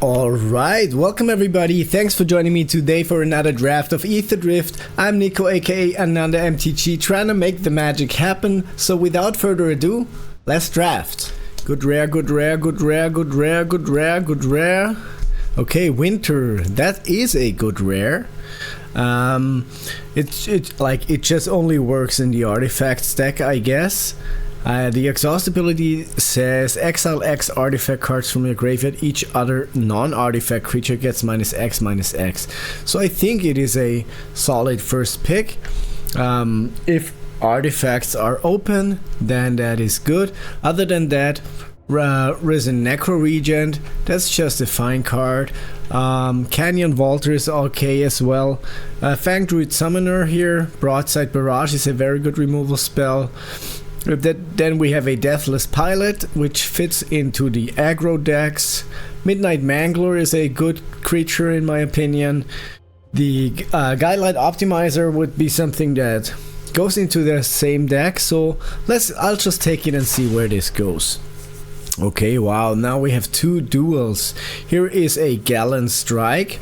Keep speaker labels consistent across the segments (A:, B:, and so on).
A: Alright, welcome everybody, thanks for joining me today for another draft of Aetherdrift. I'm Nico aka Another MTG, trying to make the magic happen, so without further ado, let's draft. Good rare, good rare, good rare, good rare, good rare, good rare. Okay, winter, that is a good rare. It just only works in the artifacts deck, I guess. The exhaust ability says exile X artifact cards from your graveyard. Each other non-artifact creature gets -X/-X. So I think it is a solid first pick. If artifacts are open, then that is good. Other than that, Risen Necro Regent, that's just a fine card. Canyon Vaulter is okay as well. Fang Druid Summoner here. Broadside Barrage is a very good removal spell. Then we have a Deathless Pilot, which fits into the aggro decks. Midnight Mangler is a good creature in my opinion. The Guidelight Optimizer would be something that goes into the same deck, so I'll just take it and see where this goes. Okay, wow, now we have two duels. Here is a Gallant Strike.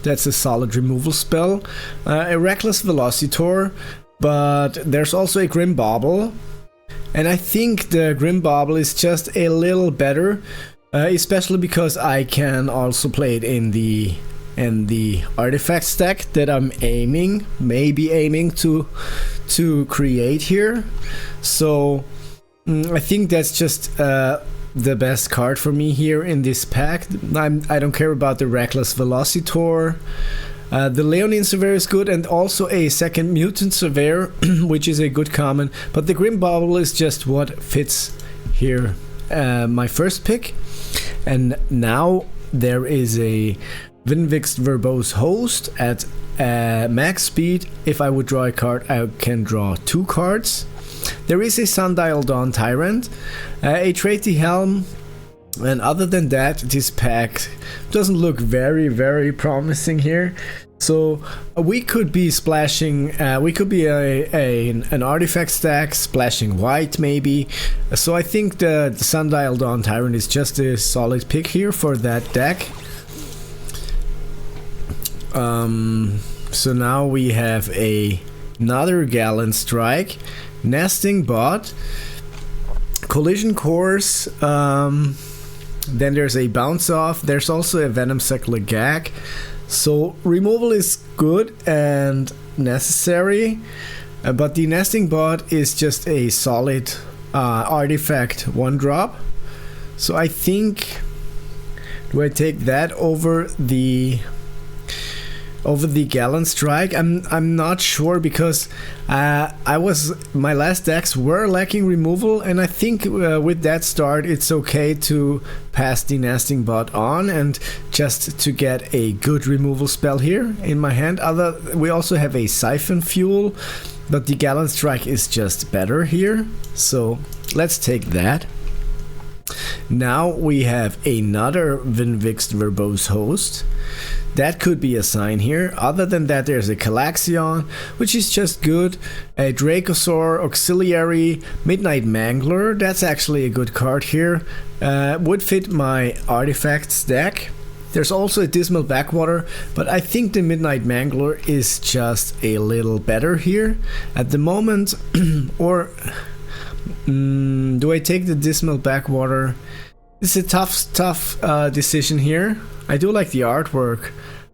A: That's a solid removal spell. A Reckless Velocitor, but there's also a Grim Bauble. And I think the Grim Bauble is just a little better, especially because I can also play it in the artifact stack that I'm maybe aiming to create here. So I think that's just the best card for me here in this pack. I don't care about the Reckless Velocitor. The Leonine Surveyor is good, and also a second Mutant Surveyor, which is a good common, but the Grim Bauble is just what fits here. My first pick, and now there is a Vinvixed Verbose Host at max speed. If I would draw a card, I can draw 2 cards. There is a Sundial Dawn Tyrant, a Traity Helm, and other than that, this pack doesn't look very promising here. So we could be splashing, we could be an artifact stack, splashing white maybe. So I think the Sundial Dawn Tyrant is just a solid pick here for that deck. So now we have another Gallant Strike, Nesting Bot, Collision Course, then there's a Bounce Off, there's also a Venom Suckler Gag. So removal is good and necessary, but the Nesting Bot is just a solid artifact 1-drop. So I think, do I take that over the Gallant Strike? I'm not sure, because my last decks were lacking removal, and I think with that start it's okay to pass the Nesting Bot on and just to get a good removal spell here in my hand. We also have a Siphon Fuel, but the Gallant Strike is just better here, so let's take that. Now we have another Vinvixed Verbose Host. That could be a sign here. Other than that, there's a Calaxion, which is just good. A Dracosaur Auxiliary, Midnight Mangler. That's actually a good card here. Would fit my artifacts deck. There's also a Dismal Backwater, but I think the Midnight Mangler is just a little better here at the moment. Or do I take the Dismal Backwater? It's a tough decision here. I do like the artwork,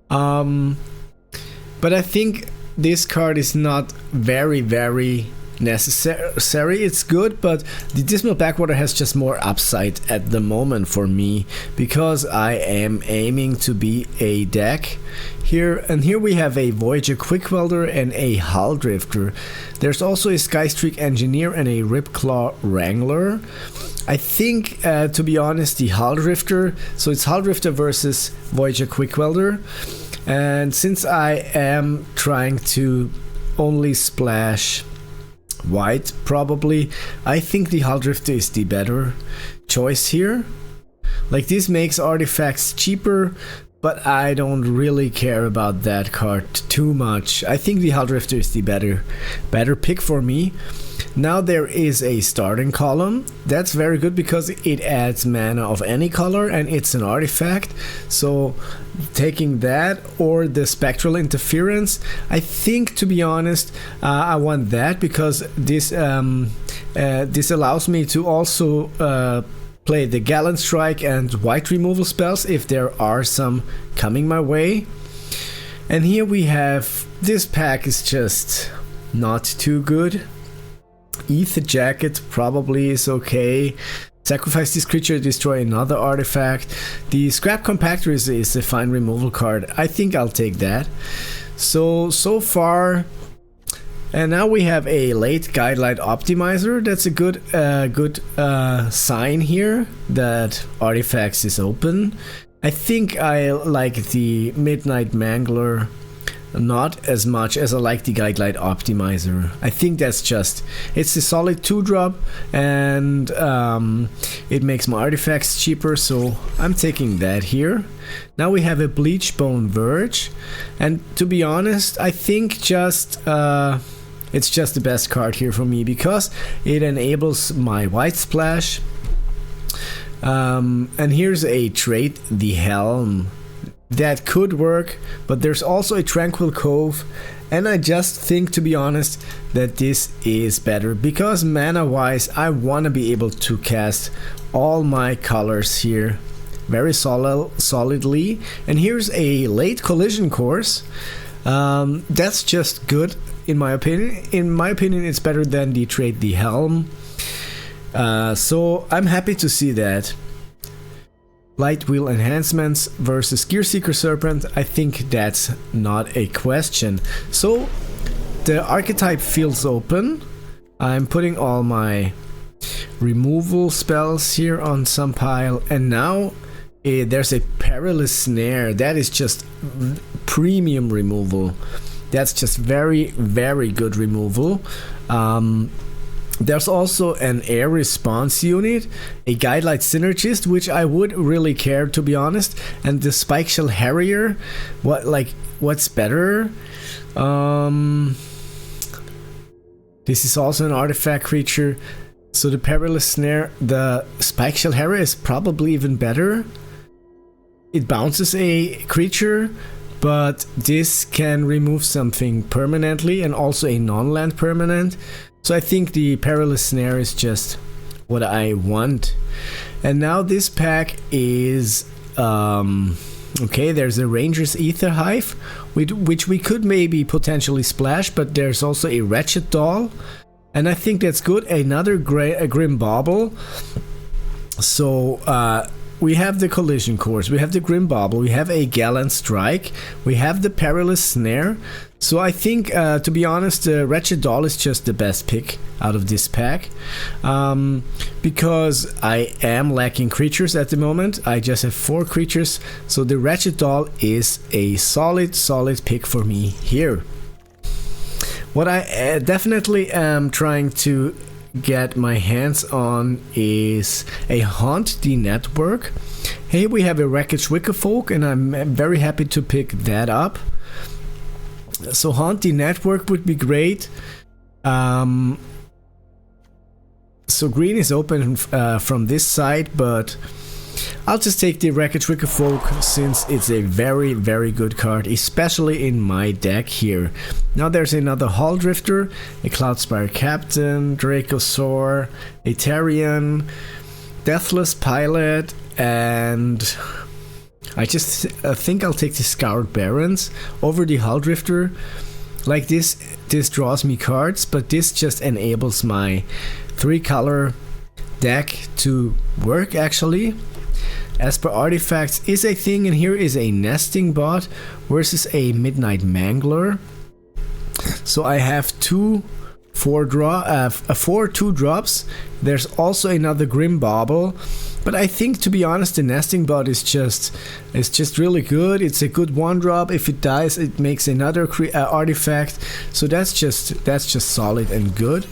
A: but I think this card is not very necessary. It's good, but the Dismal Backwater has just more upside at the moment for me, because I am aiming to be a deck here. And here we have a Voyager Quickwelder and a Hull Drifter. There's also a Skystreak Engineer and a Ripclaw Wrangler. I think, to be honest, the Hull Drifter, so it's Hull Drifter versus Voyager Quickwelder, and since I am trying to only splash white probably, I think the Hull Drifter is the better choice here. Like, this makes artifacts cheaper, but I don't really care about that card too much. I think the Aetherdrift is the better pick for me. Now there is a starting column. That's very good because it adds mana of any color and it's an artifact. So taking that or the spectral interference, I think, to be honest, I want that because this allows me to also play the Gallant Strike and white removal spells if there are some coming my way. And here we have, this pack is just not too good. Ether Jacket probably is okay. Sacrifice this creature, destroy another artifact. The Scrap Compactor is a fine removal card. I think I'll take that. So far. And now we have a late Guidelight Optimizer. That's a good sign here that Artifacts is open. I think I like the Midnight Mangler not as much as I like the Guidelight Optimizer. I think that's just, it's a solid 2-drop and it makes my artifacts cheaper, so I'm taking that here. Now we have a Bleachbone Verge, and to be honest, I think just it's just the best card here for me because it enables my White Splash. And here's a trait, the Helm. That could work, but there's also a Tranquil Cove, and I just think, to be honest, that this is better because mana wise I want to be able to cast all my colors here very solidly. And here's a late Collision Course. That's just good in my opinion. In my opinion, it's better than the trait, the Helm. So I'm happy to see that. Light Wheel Enhancements versus Gearseeker Serpent, I think that's not a question. So the archetype feels open. I'm putting all my removal spells here on some pile, and now there's a Perilous Snare. That is just premium removal. That's just very, very good removal. There's also an air response unit, a Guidelight Synergist, which I would really care, to be honest, and the Spikeshell Harrier. What's better? This is also an artifact creature, so the Perilous Snare, the Spikeshell Harrier is probably even better. It bounces a creature, but this can remove something permanently and also a non-land permanent. So I think the Perilous Snare is just what I want. And now this pack is okay, there's a Ranger's Ether Hive, which we could maybe potentially splash, but there's also a Wretched Doll, and I think that's good. Another a Grim Bauble. So we have the Collision Course, we have the Grim Bauble, we have a Gallant Strike, we have the Perilous Snare. So I think, to be honest, the Wretched Doll is just the best pick out of this pack. Because I am lacking creatures at the moment. I just have 4 creatures. So the Wretched Doll is a solid pick for me here. What I definitely am trying to get my hands on is a Haunt the Network. Hey, we have a Wreckage Wickerfolk, and I'm very happy to pick that up. So Haunt the Network would be great. So green is open from this side, but I'll just take the Wreckage Wickerfolk since it's a very, very good card, especially in my deck here. Now there's another Hull Drifter, a Cloudspire Captain, Dracosaur, a Tarion, Deathless Pilot, and I just think I'll take the Scoured Barons over the Hull Drifter. Like this draws me cards, but this just enables my 3-color deck to work actually. Esper Artifacts is a thing, and here is a Nesting Bot versus a Midnight Mangler. So I have 4 2-drops. There's also another Grim Bauble. But I think, to be honest, the Nesting Bot is just really good. It's a good 1-drop. If it dies, it makes another artifact. So that's just solid and good.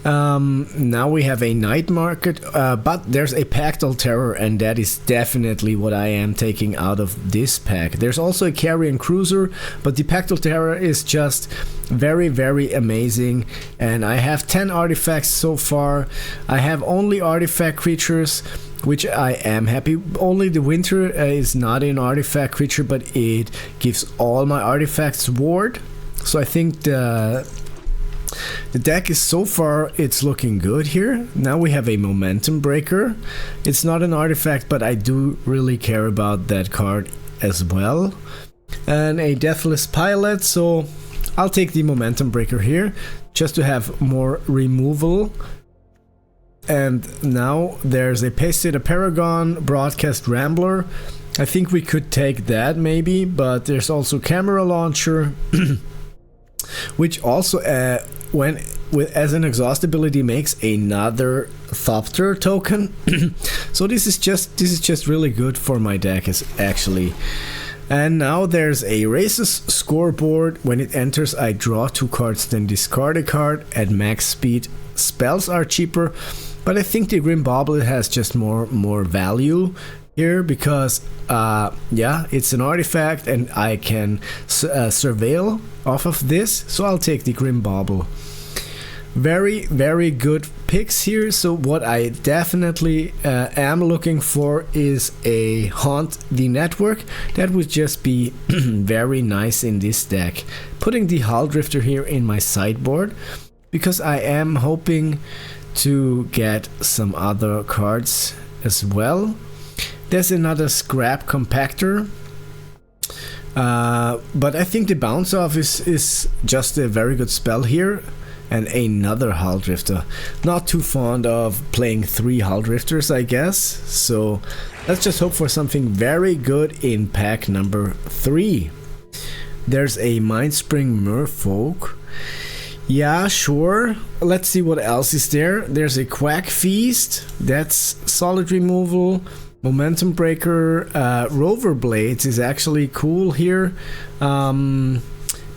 A: Now we have a night market, but there's a Pactal Terror, and that is definitely what I am taking out of this pack. There's also a Carrion Cruiser, but the Pactal Terror is just very, very amazing. And I have 10 artifacts so far. I have only artifact creatures, which I am happy. Only the Winter is not an artifact creature, but it gives all my artifacts ward. So I think the deck is so far, it's looking good here. Now we have a Momentum Breaker. It's not an artifact, but I do really care about that card as well. And a Deathless Pilot, so I'll take the Momentum Breaker here just to have more removal. And now there's a Paystate Paragon, Broadcast Rambler. I think we could take that maybe, but there's also Camera Launcher, which also as an exhaust ability makes another Thopter token. So this is just really good for my deck actually. And now there's a Races Scoreboard. When it enters, I draw 2 cards, then discard a card at max speed. Spells are cheaper, but I think the Grim Bauble has just more value here because yeah, it's an artifact and I can surveil off of this, so I'll take the Grim Bauble. Very, very good picks here. So what I definitely am looking for is a Haunt the Network. That would just be very nice in this deck. Putting the Hull Drifter here in my sideboard because I am hoping to get some other cards as well. There's another Scrap Compactor. But I think the Bounce Off is just a very good spell here. And another Hull Drifter. Not too fond of playing 3 Hull Drifters, I guess. So let's just hope for something very good in pack number 3. There's a Mindspring Merfolk. Yeah, sure. Let's see what else is there. There's a Quack Feast. That's solid removal. Momentum Breaker. Rover Blades is actually cool here.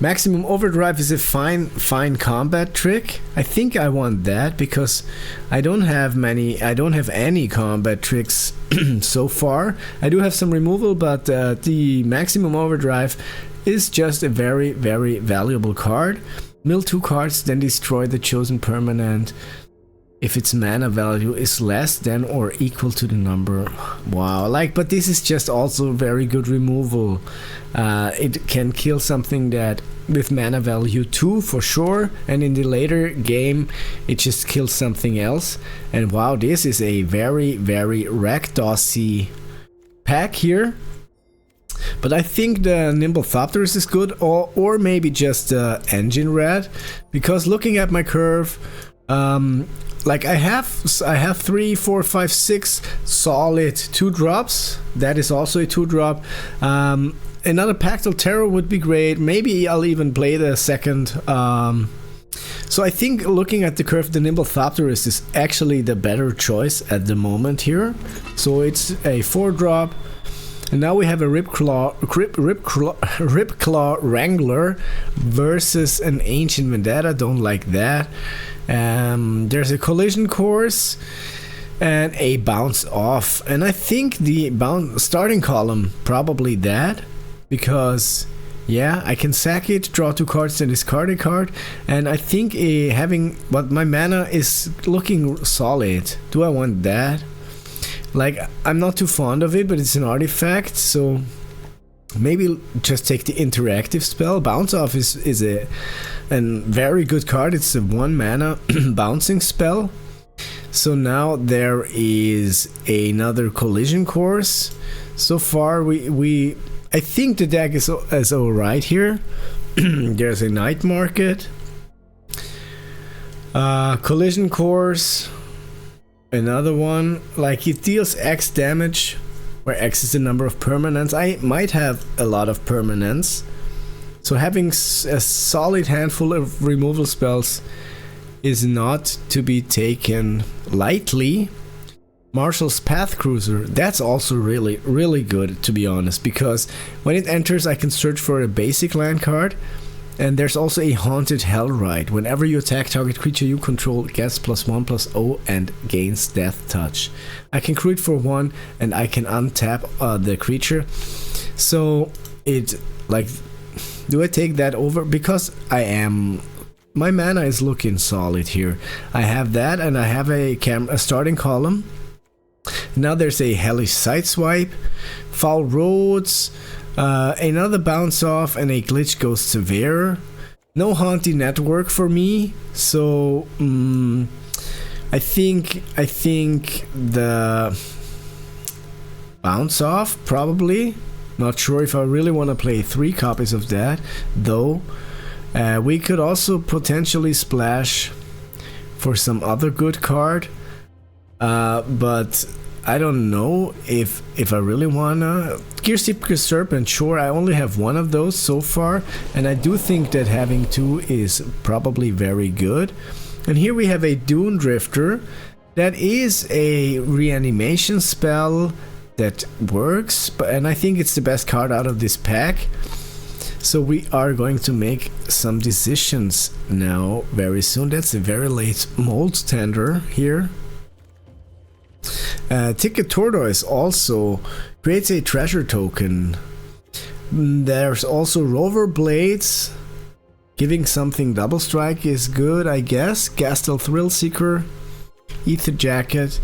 A: Maximum Overdrive is a fine combat trick. I think I want that because I don't have any combat tricks so far. I do have some removal, but the Maximum Overdrive is just a very, very valuable card. Mill 2 cards, then destroy the chosen permanent if its mana value is less than or equal to the number. Wow, but this is just also very good removal. It can kill something that with mana value 2 for sure, and in the later game it just kills something else. And wow, this is a very, very Rakdos-y pack here. But I think the Nimble Thopterus is good, or maybe just Engine Red, because looking at my curve, like I have 3, 4, 5, 6 solid 2-drops. That is also a 2-drop. Another Pactal Terror would be great. Maybe I'll even play the second. So I think looking at the curve, the Nimble Thopterus is actually the better choice at the moment here. So it's a 4-drop. And now we have a Ripclaw Wrangler versus an Ancient Vendetta. Don't like that. There's a Collision Course and a Bounce Off. And I think the starting column, probably that. Because, yeah, I can sack it, draw 2 cards and discard a card. And I think but my mana is looking solid. Do I want that? I'm not too fond of it, but it's an artifact, so maybe just take the interactive spell. Bounce Off is a very good card. It's a 1 mana bouncing spell. So now there is another Collision Course. So far I think the deck is alright here. There's a Night Market. Collision Course. Another one, it deals X damage, where X is the number of permanents. I might have a lot of permanents, so having a solid handful of removal spells is not to be taken lightly. Marshall's Path Cruiser, that's also really, really good, to be honest, because when it enters I can search for a basic land card And there's also a Haunted Hellrite. Whenever you attack target creature you control, it gets +1/+0 and gains Death Touch. I can create for 1 and I can untap the creature. So it, like, do I take that over? Because my mana is looking solid here. I have that and I have a starting column. Now there's a Hellish Sideswipe, Foul Roads, another Bounce Off, and a Glitch Ghost Severe. No Haunting Network for me, so I think the Bounce Off probably. Not sure if I really want to play 3 copies of that though. We could also potentially splash for some other good card, but I don't know if I really wanna. Gearseeker Serpent, sure, I only have 1 of those so far, and I do think that having 2 is probably very good. And here we have a Dune Drifter. That is a reanimation spell that works, and I think it's the best card out of this pack. So we are going to make some decisions now very soon. That's a very late Mold Tender here. Ticket Tortoise also creates a treasure token. There's also Rover Blades. Giving something double strike is good, I guess. Gastel Thrillseeker, Ether Jacket.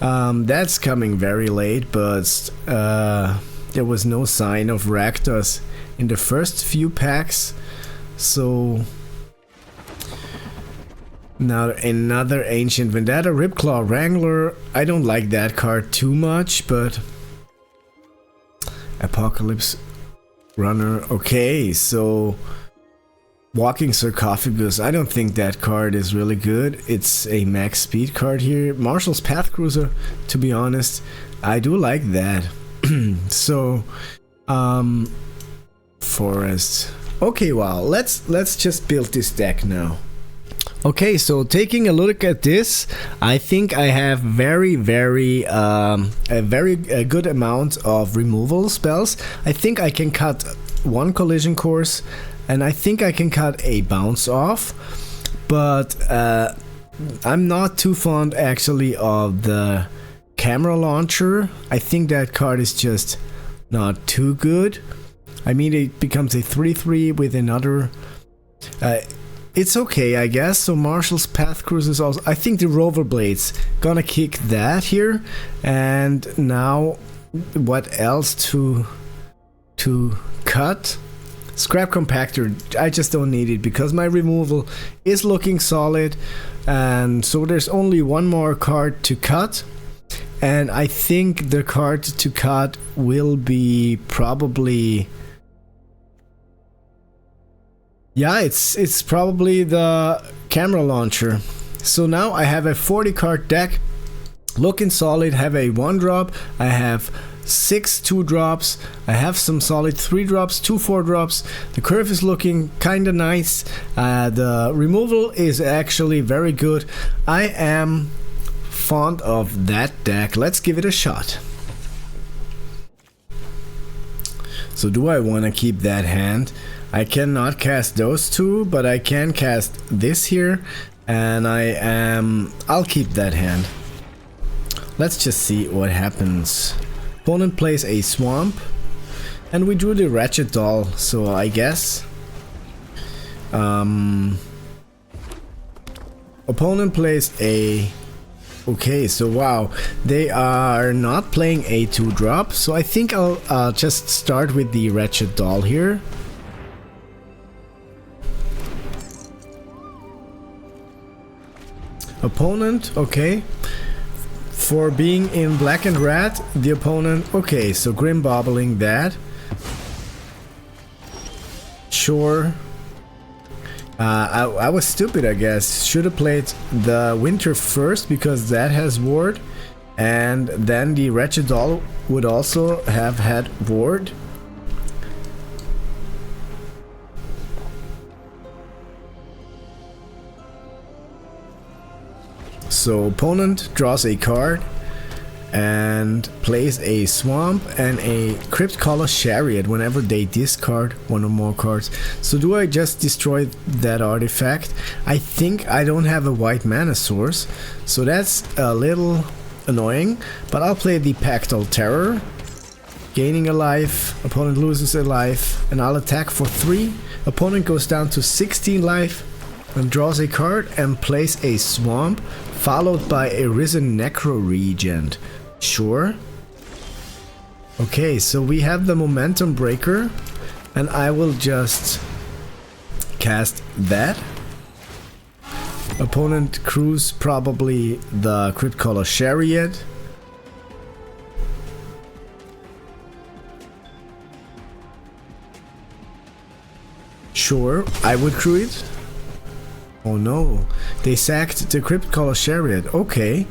A: That's coming very late, but there was no sign of Rakdos in the first few packs, so now another Ancient Vendetta, Ripclaw Wrangler. I don't like that card too much, but Apocalypse Runner. Okay, so Walking Sarcophagus. I don't think that card is really good. It's a max speed card here. Marshall's Pathcruiser, to be honest, I do like that. So Forest. Okay, wow, let's just build this deck now. Okay, so taking a look at this, I think I have a good amount of removal spells. I think I can cut 1 Collision Course, and I think I can cut a Bounce Off, but I'm not too fond actually of the Camera Launcher. I think that card is just not too good. I mean, it becomes a 3/3 with another. It's okay, I guess. So Marshall's Pathcruiser is also. I think the Rover Blades gonna kick that here. And now, what else to cut? Scrap Compactor. I just don't need it because my removal is looking solid, and so there's only 1 more card to cut. And I think the card to cut will be probably. Yeah, it's probably the Camera Launcher. So now I have a 40 card deck, looking solid. Have a 1-drop, I have 6 2-drops, I have some solid 3-drops, 2 4-drops. The curve is looking kinda nice. The removal is actually very good. I am fond of that deck. Let's give it a shot. So do I want to keep that hand? I cannot cast those 2, but I can cast this here, and I'll keep that hand. Let's just see what happens. Opponent plays a Swamp, and we drew the Ratchet Doll, so I guess opponent plays a. Okay, so wow, they are not playing a 2-drop, so I think I'll just start with the Ratchet Doll here. Opponent, okay. For being in Black and Red, the opponent, okay, so Grim Bobbling that. Sure. I was stupid, I guess. Should have played the Winter first because that has Ward, and then the Wretched Doll would also have had Ward. So opponent draws a card, and plays a swamp and a Crypt Caller Chariot whenever they discard one or more cards. So do I just destroy that artifact? I think I don't have a white mana source, so that's a little annoying, but I'll play the Pactal Terror, gaining a life, opponent loses a life, and I'll attack for 3. Opponent goes down to 16 life and draws a card and plays a swamp, followed by a Risen Necro Regent. Sure. Okay, so we have the Momentum Breaker, and I will just cast that. Opponent crews probably the Crypt Caller Chariot. Sure, I would crew it. Oh no, they sacked the Crypt Caller Chariot. Okay,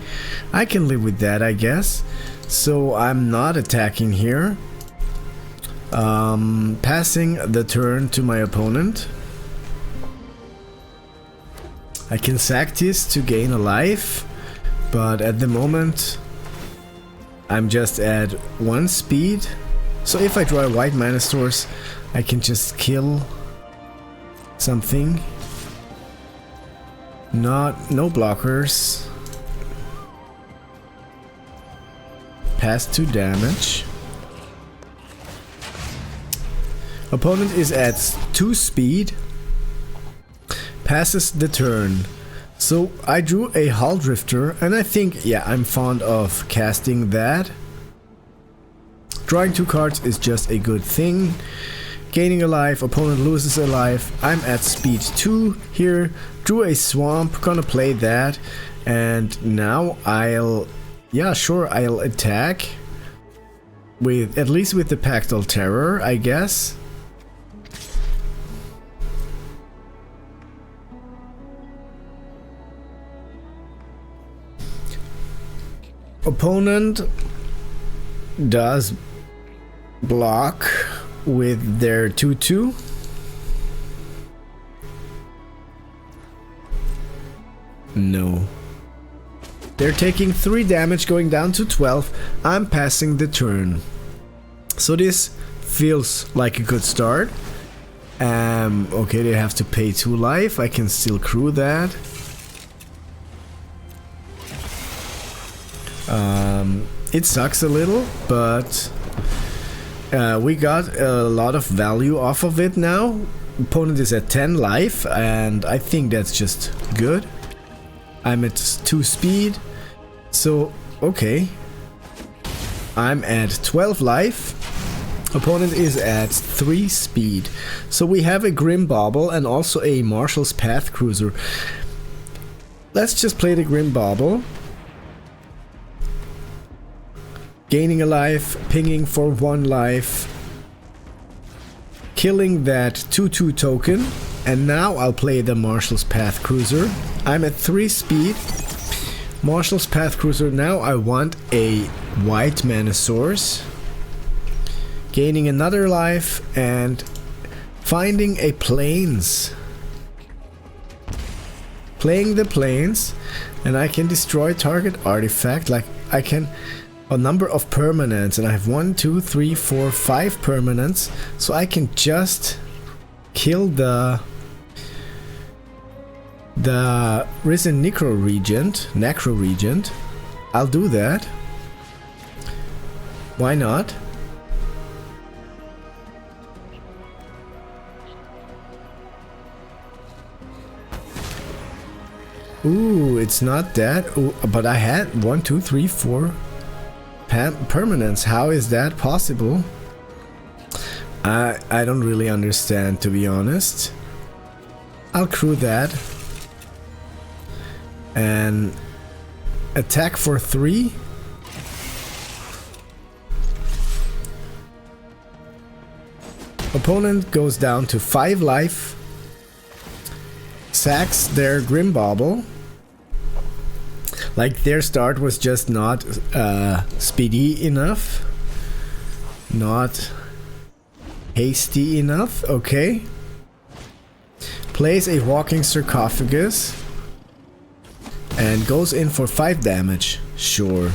A: I can live with that, I guess. So I'm not attacking here. Passing the turn to my opponent. I can sack this to gain a life, but at the moment I'm just at 1 speed. So if I draw a white mana source, I can just kill something. No blockers. Pass 2 damage. Opponent is at 2 speed. Passes the turn. So I drew a Hull Drifter, and I think, yeah, I'm fond of casting that. Drawing 2 cards is just a good thing. Gaining a life, opponent loses a life. I'm at speed 2 here. Drew a swamp, gonna play that. And now I'll attack. With, at least with the Pactal Terror, I guess. Opponent does block with their 2/2. No. They're taking 3 damage, going down to 12. I'm passing the turn. So this feels like a good start. Okay, they have to pay 2 life. I can still crew that. It sucks a little, but we got a lot of value off of it now. Opponent is at 10 life, and I think that's just good. I'm at 2 speed, so okay. I'm at 12 life. Opponent is at 3 speed. So we have a Grim Bauble and also a Marshal's Path Cruiser. Let's just play the Grim Bauble. Gaining a life, pinging for 1 life, killing that 2/2 token, and now I'll play the Marshal's Path Cruiser. I'm at 3 speed. Marshal's Path Cruiser, now I want a white mana source. Gaining another life and finding a Plains. Playing the Plains, and I can destroy target artifact, like I can... a number of permanents, and I have 1, 2, 3, 4, 5 permanents, so I can just kill the Risen Necro Regent. I'll do that. Why not? Ooh, it's not that. Ooh, but I had 1, 2, 3, 4 permanents. How is that possible? I don't really understand, to be honest. I'll crew that and attack for 3. Opponent goes down to 5 life, sacks their Grim Bauble. Like, their start was just not speedy enough, not hasty enough. Okay. Plays a Walking Sarcophagus and goes in for 5 damage. Sure.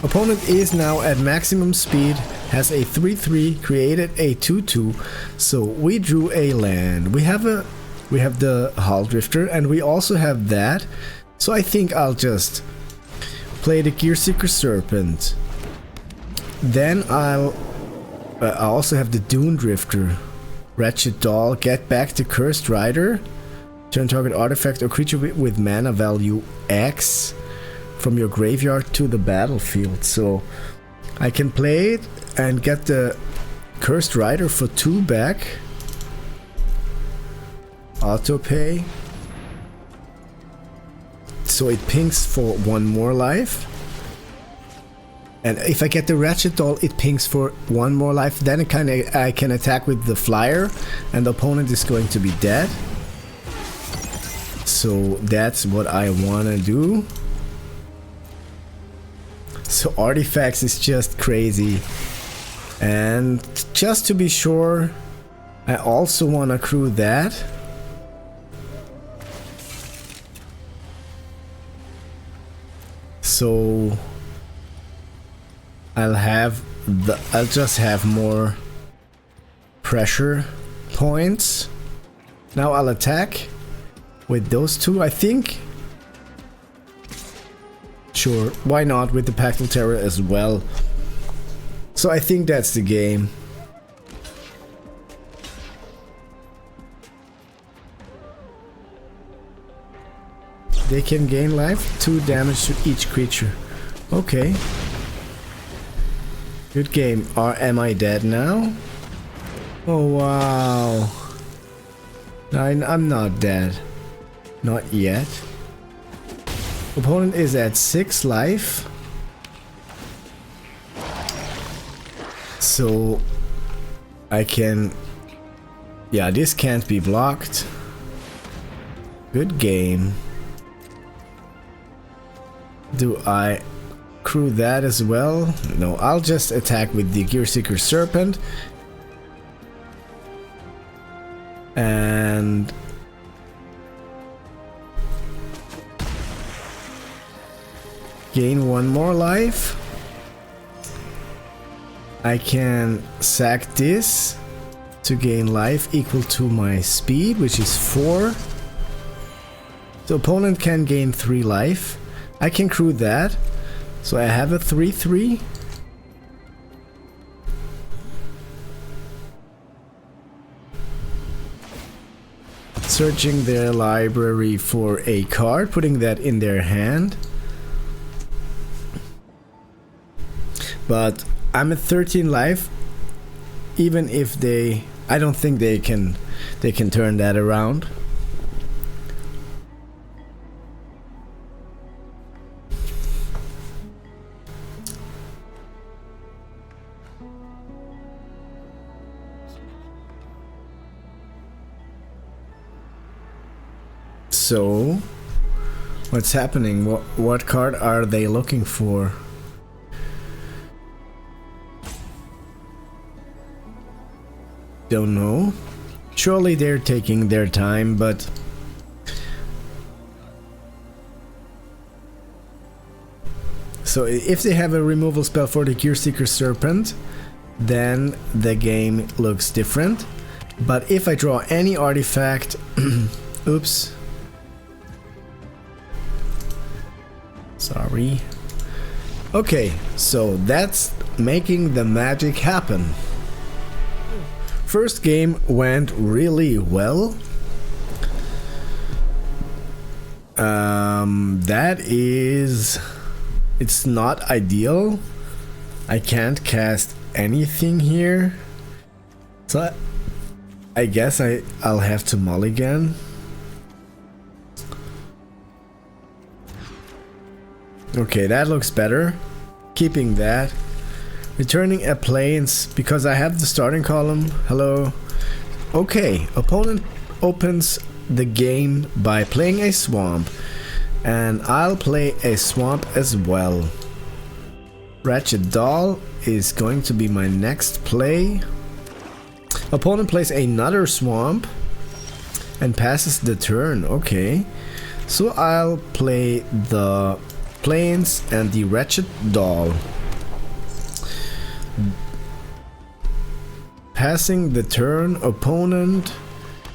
A: Opponent is now at maximum speed, has a 3/3, created a 2/2, so we drew a land. We have the Aetherdrift, and we also have that, so I think I'll just play the Gearseeker Serpent. Then I also have the Dune Drifter, Wretched Doll, get back the Cursed Rider, turn target artifact or creature with mana value X from your graveyard to the battlefield. So I can play it and get the Cursed Rider for 2 back. Auto pay. So it pings for 1 more life. And if I get the Wretched Doll, it pings for 1 more life. Then I can attack with the Flyer, and the opponent is going to be dead. So that's what I wanna do. So Artifacts is just crazy. And just to be sure, I also wanna accrue that. So I'll just have more pressure points. Now I'll attack with those 2, I think. Sure, why not with the Pactal Terror as well. So I think that's the game. They can gain life, 2 damage to each creature. Okay. Good game. Am I dead now? Oh wow. I'm not dead. Not yet. Opponent is at 6 life. So I can... Yeah, this can't be blocked. Good game. Do I accrue that as well? No, I'll just attack with the Gearseeker Serpent. And... gain 1 more life. I can sack this to gain life equal to my speed, which is 4. The opponent can gain 3 life. I can accrue that. So I have a 3/3. Searching their library for a card, putting that in their hand. But I'm at 13 life. Even if I don't think they can turn that around. So, what's happening? What card are they looking for? Don't know. Surely they're taking their time, but... So if they have a removal spell for the Gearseeker Serpent, then the game looks different. But if I draw any artifact... Oops. Sorry. Okay, so that's making the magic happen. First game went really well. It's not ideal. I can't cast anything here. So I guess I'll have to mulligan. Okay, that looks better. Keeping that. Returning a plains because I have the starting column. Hello. Okay, opponent opens the game by playing a swamp. And I'll play a swamp as well. Wretched Doll is going to be my next play. Opponent plays another swamp and passes the turn. Okay. So I'll play the plains and the Wretched Doll. passing the turn, opponent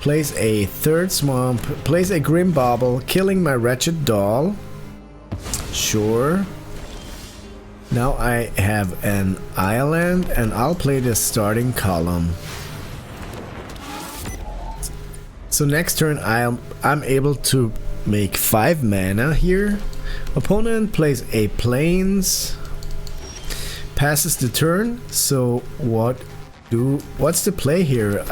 A: plays a third swamp, plays a Grim Bauble, killing my wretched doll. Sure. Now I have an island and I'll play the starting column. So next turn I'm able to make 5 mana here. Opponent plays a plains, passes the turn. So what's the play here?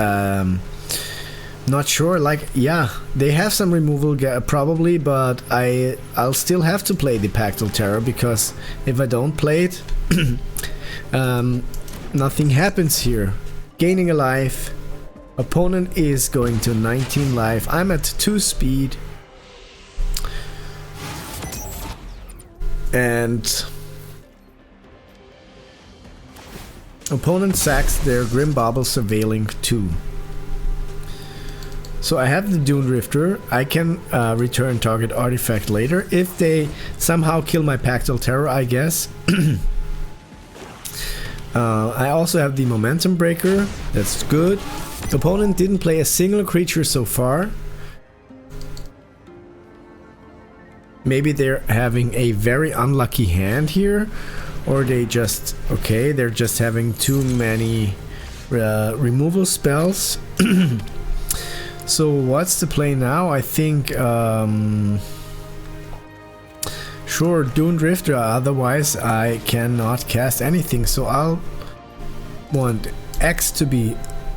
A: Not sure. Like, yeah, they have some removal probably, but I'll still have to play the Pactal Terror, because if I don't play it, nothing happens here. Gaining a life. Opponent is going to 19 life. I'm at 2 speed. And opponent sacks their Grim Bauble, surveilling 2. So I have the Dune Drifter. I can return target artifact later if they somehow kill my Pactal Terror, I guess. I also have the Momentum Breaker. That's good. Opponent didn't play a single creature so far. Maybe they're having a very unlucky hand here, or they just, okay, they're just having too many removal spells. So what's the play now? I think, sure, Dune Drifter, otherwise I cannot cast anything. So I'll want X to be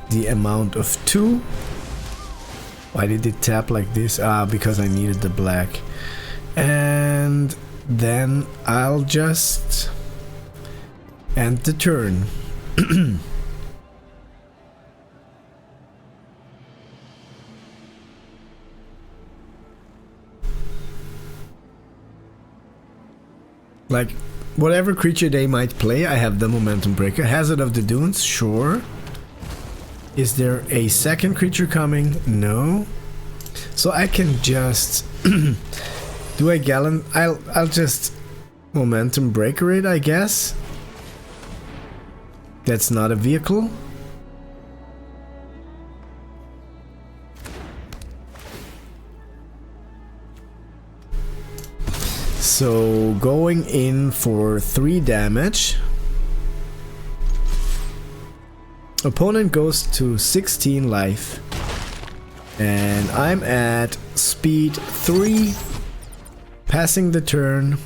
A: the amount of 2. Why did it tap like this? Because I needed the black. And then I'll just end the turn. Like, whatever creature they might play, I have the Momentum Breaker. Hazard of the Dunes, sure. Is there a second creature coming? No. So I can just do a Gallon. I'll just Momentum Breaker it, I guess. That's not a vehicle. So going in for 3 damage. Opponent goes to 16 life. And I'm at speed 3. Passing the turn.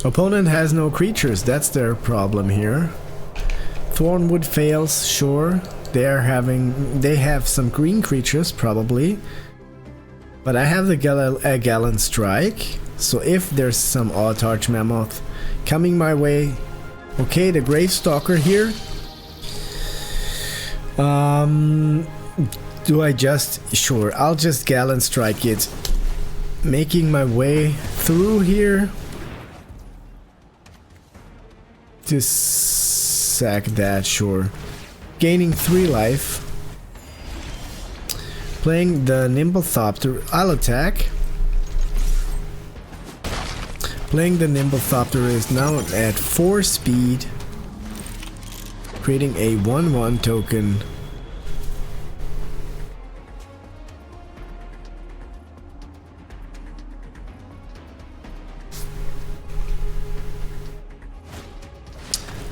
A: Opponent has no creatures, that's their problem here. Thornwood fails, sure. They have some green creatures probably. But I have the Gallant Strike, so if there's some Autarch Mammoth coming my way. Okay, the Gravestalker here. Do I just... Sure, I'll just Gallant Strike it. Making my way through here. Just sack that, sure. Gaining 3 life. Playing the Nimblethopter, I'll attack. Playing the Nimblethopter is now at 4 speed. Creating a 1/1 token.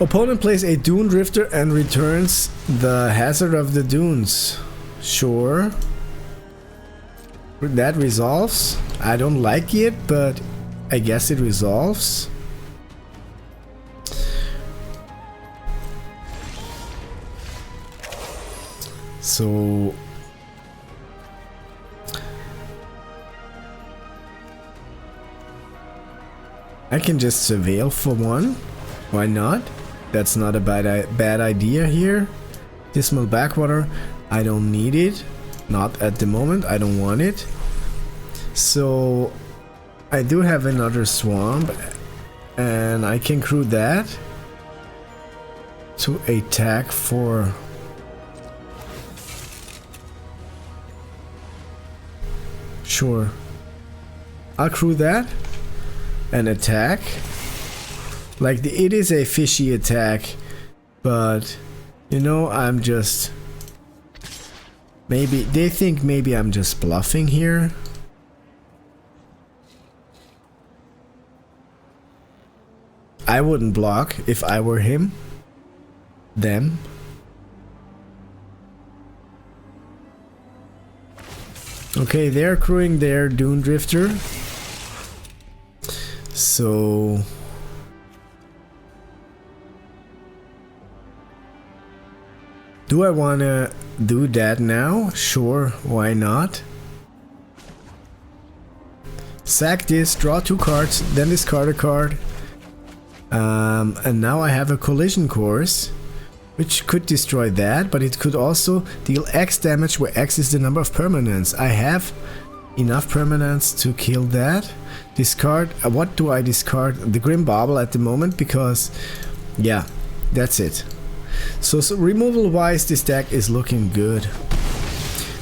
A: Opponent plays a Dune Drifter and returns the Hazard of the Dunes. Sure. That resolves. I don't like it, but I guess it resolves. So I can just surveil for 1. Why not? That's not a bad idea here. Dismal Backwater. I don't need it. Not at the moment, I don't want it. So I do have another swamp and I can crew that to attack for... Sure. I'll crew that and attack. Like it is a fishy attack. But, you know, I'm just... Maybe, they think maybe I'm just bluffing here. I wouldn't block if I were him. Them. Okay, they're crewing their Dune Drifter. So... do I wanna do that now? Sure, why not? Sack this, draw 2 cards, then discard a card. And now I have a collision course, which could destroy that, but it could also deal X damage where X is the number of permanents. I have enough permanents to kill that. Discard, what do I discard? The Grim Bauble at the moment, because yeah, that's it. So removal wise, this deck is looking good.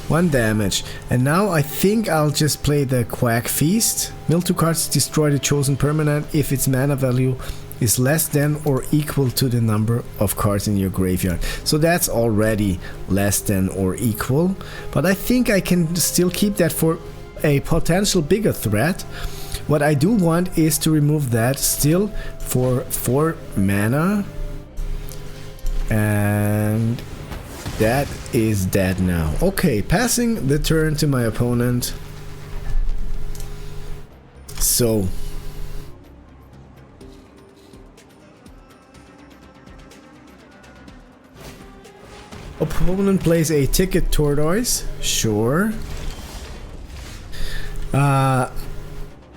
A: 1 damage. And now I think I'll just play the Quack Feast. Mill 2 cards, destroy the chosen permanent if its mana value is less than or equal to the number of cards in your graveyard. So that's already less than or equal. But I think I can still keep that for a potential bigger threat. What I do want is to remove that still for 4 mana. And that is dead now. Okay, passing the turn to my opponent. So opponent plays a Ticket Tortoise. Sure.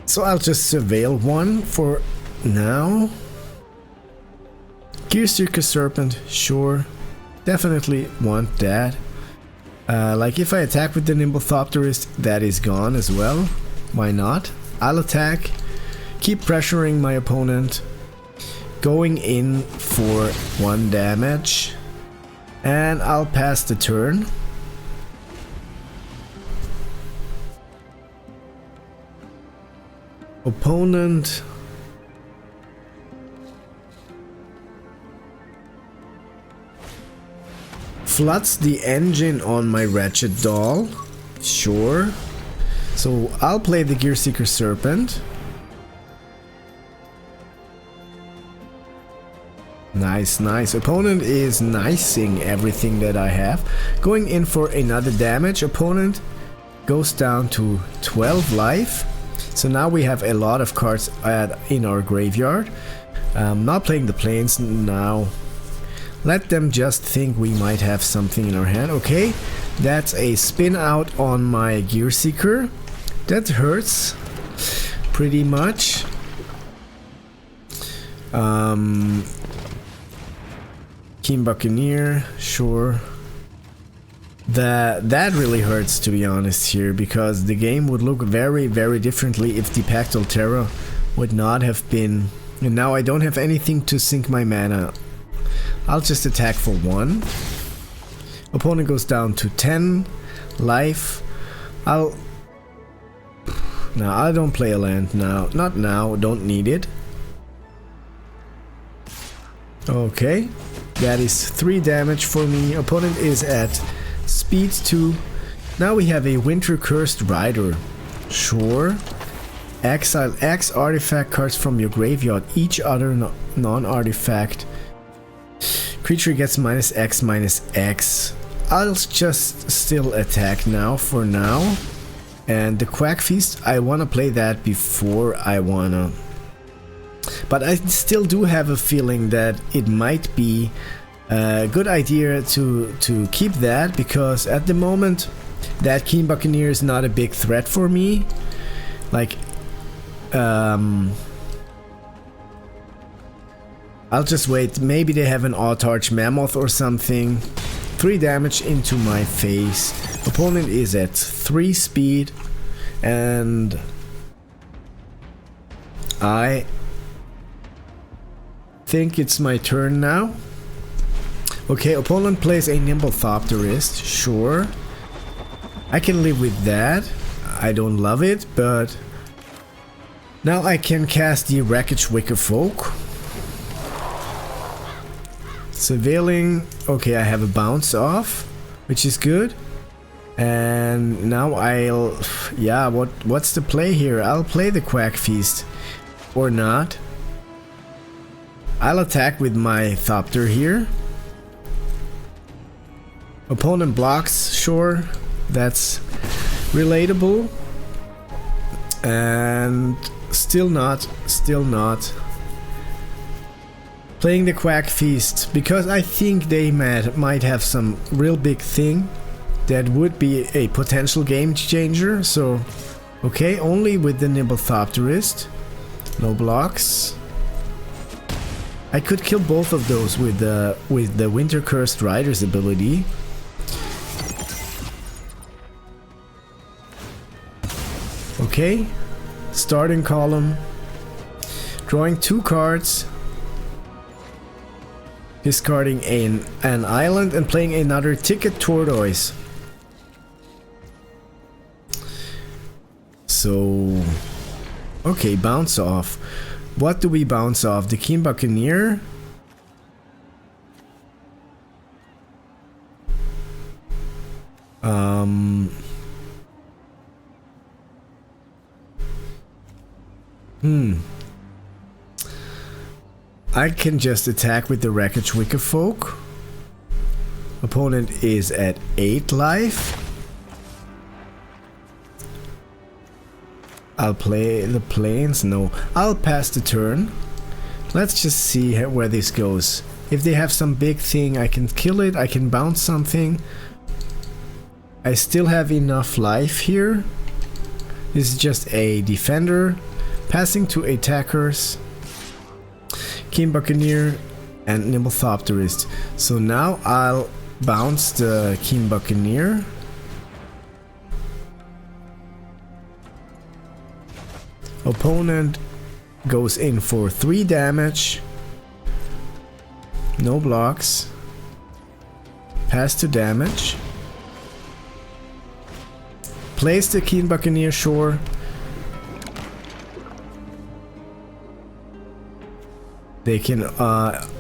A: So I'll just surveil 1 for now. Gearseeker Serpent, sure. Definitely want that. Like if I attack with the Nimblethopterist, that is gone as well. Why not? I'll attack, keep pressuring my opponent, going in for 1 damage, and I'll pass the turn. Opponent floods the engine on my Wretched Doll. Sure. So I'll play the Gearseeker Serpent. Nice, nice. Opponent is nicing everything that I have. Going in for another damage. Opponent goes down to 12 life. So now we have a lot of cards in our graveyard. Not playing the planes now. Let them just think we might have something in our hand. Okay, that's a spin out on my Gearseeker. That hurts pretty much. Keen Buccaneer, sure. That really hurts, to be honest here, because the game would look very, very differently if the Pactal Terror would not have been. And now I don't have anything to sink my mana. I'll just attack for 1. Opponent goes down to 10 life. No, I don't play a land now. Not now, don't need it. Okay, that is 3 damage for me. Opponent is at speed 2. Now we have a Winter Cursed Rider. Sure. Exile X artifact cards from your graveyard. Each other non-artifact creature gets -X/-X. I'll just still attack now for now. And the Quack Feast, I want to play that before I wanna. But I still do have a feeling that it might be a good idea to keep that, because at the moment that Keen Buccaneer is not a big threat for me. Like, I'll just wait. Maybe they have an Autarch Mammoth or something. 3 damage into my face. Opponent is at 3 speed. And I think it's my turn now. Okay, opponent plays a Nimblethopterist. Sure. I can live with that. I don't love it, but now I can cast the Wreckage Wicker Folk. Surveilling. Okay, I have a bounce off, which is good. And now I'll... yeah, what's the play here? I'll play the Quack Feast. Or not. I'll attack with my Thopter here. Opponent blocks, sure. That's relatable. And still not. Playing the Quack Feast, because I think they might have some real big thing that would be a potential game changer. So, okay, only with the Nimble Thopterist. No blocks. I could kill both of those with the Winter Cursed Rider's ability. Okay, starting column. Drawing 2 cards. Discarding an island and playing another Ticket Tortoise. So, okay, bounce off. What do we bounce off? The Keen Buccaneer? I can just attack with the Wreckage Wickerfolk. Opponent is at 8 life. I'll play the planes. No, I'll pass the turn. Let's just see where this goes. If they have some big thing, I can kill it. I can bounce something. I still have enough life here. This is just a defender. Passing to attackers. Keen Buccaneer and Nimble Thopterist. So now I'll bounce the Keen Buccaneer. Opponent goes in for 3 damage. No blocks. Pass to damage. Place the Keen Buccaneer shore. They can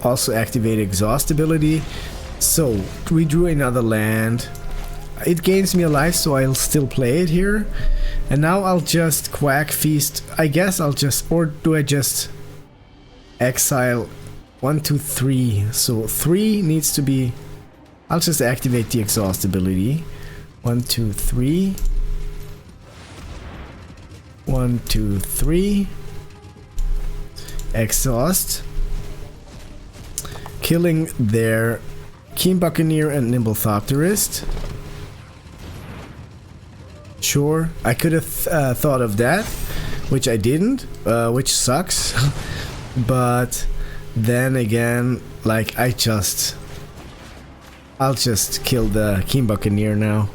A: also activate Exhaust ability. So we drew another land. It gains me a life, so I'll still play it here. And now I'll just Quack Feast. I guess I'll just, or do I just exile 1, 2, 3? So 3 needs to be, I'll just activate the Exhaust ability. 1, 2, 3. 1, 2, 3. Exhaust. Killing their Keen Buccaneer and Nimble Thopterist. Sure, I could have thought of that, which I didn't, which sucks. But then again, like I'll just kill the Keen Buccaneer now.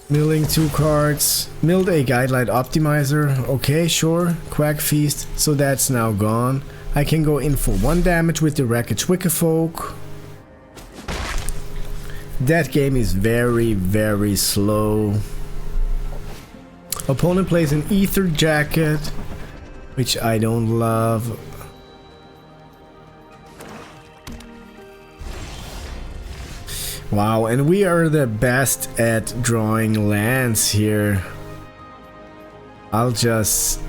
A: Milling 2 cards. Milled a Guidelight Optimizer. Okay, sure. Quack Feast. So that's now gone. I can go in for 1 damage with the Wreckage Wickerfolk. That game is very, very slow. Opponent plays an Ether Jacket, which I don't love. Wow, and we are the best at drawing lands here. I'll just...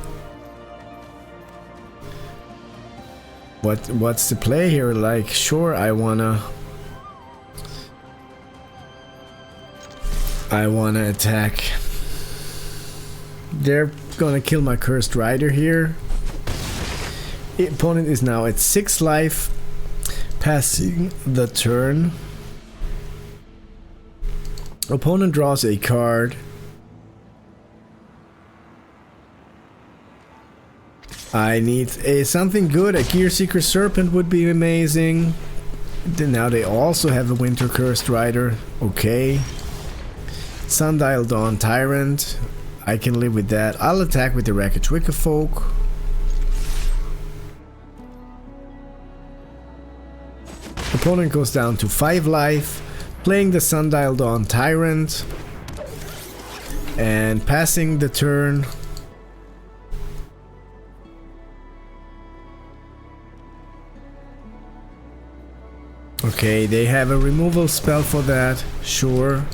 A: What's the play here? Like, sure, I wanna attack. They're gonna kill my Cursed Rider here. The opponent is now at 6 life. Passing the turn. Opponent draws a card. I need something good. A Gearseeker Serpent would be amazing. Now they also have a Winter Cursed Rider. Okay. Sundial Dawn Tyrant. I can live with that. I'll attack with the Wreckage Wickerfolk. Opponent goes down to 5 life. Playing the Sundial Dawn Tyrant. And passing the turn. Okay, they have a removal spell for that, sure.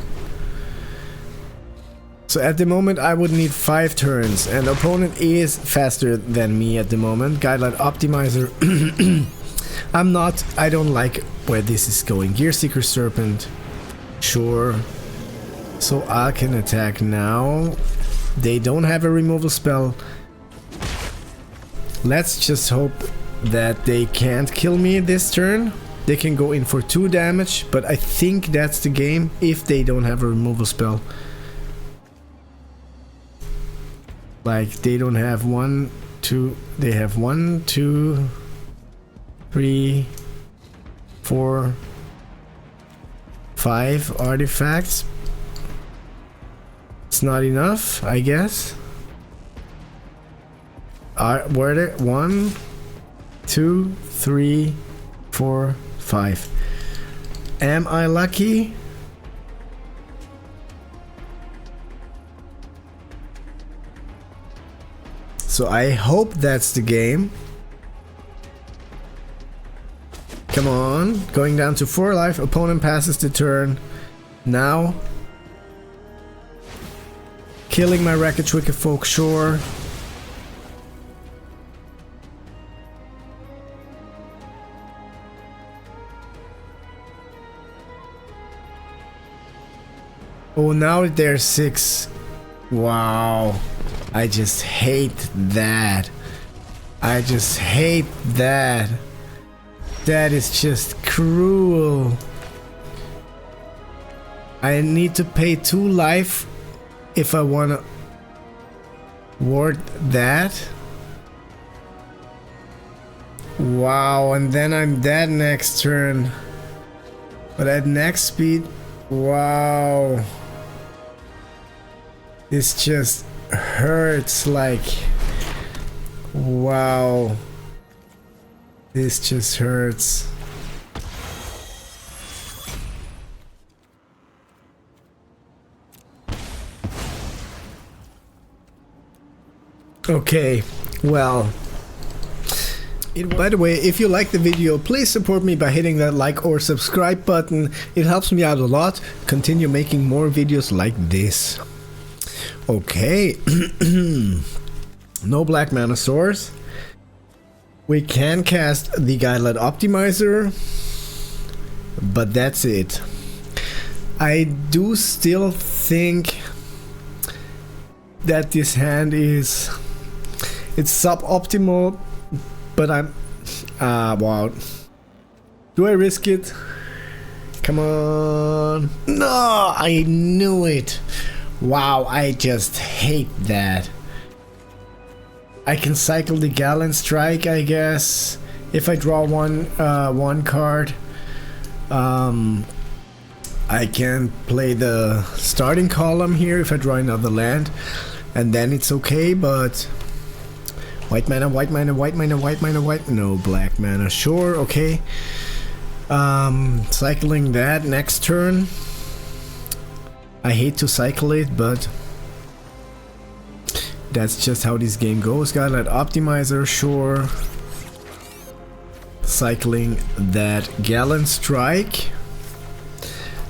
A: So at the moment I would need 5 turns, and opponent is faster than me at the moment. Guideline Optimizer. I don't like where this is going. Gearseeker Serpent, sure. So I can attack now. They don't have a removal spell. Let's just hope that they can't kill me this turn. They can go in for 2 damage, but I think that's the game if they don't have a removal spell. Like, they don't have 1, 2, they have 1, 2, 3, 4, 5 artifacts. It's not enough, I guess. Were there 1, 2, 3, 4, 5? Am I lucky? So I hope that's the game. Come on, going down to 4 life. Opponent passes the turn. Now, killing my Wreckage Wicked Folk, sure. Oh, now there's 6. Wow. I just hate that. I just hate that. That is just cruel. I need to pay 2 life if I wanna ward that. Wow, and then I'm dead next turn. But at next speed, wow. This just hurts, like, wow. This just hurts. Okay, well, by the way, if you like the video, please support me by hitting that like or subscribe button. It helps me out a lot. Continue making more videos like this. Okay. No black mana source. We can cast the Guideline Optimizer, but that's it. I do still think that this hand is, it's suboptimal, but I'm wow. Do I risk it? Come on. No, I knew it. Wow, I just hate that. I can cycle the Gallant Strike, I guess, if I draw one card. I can play the starting column here if I draw another land, and then it's okay, but white mana, white mana, white mana, white mana, white, no, black mana, sure, okay. Cycling that next turn. I hate to cycle it, but that's just how this game goes. Guideline Optimizer, sure. Cycling that Gallant Strike.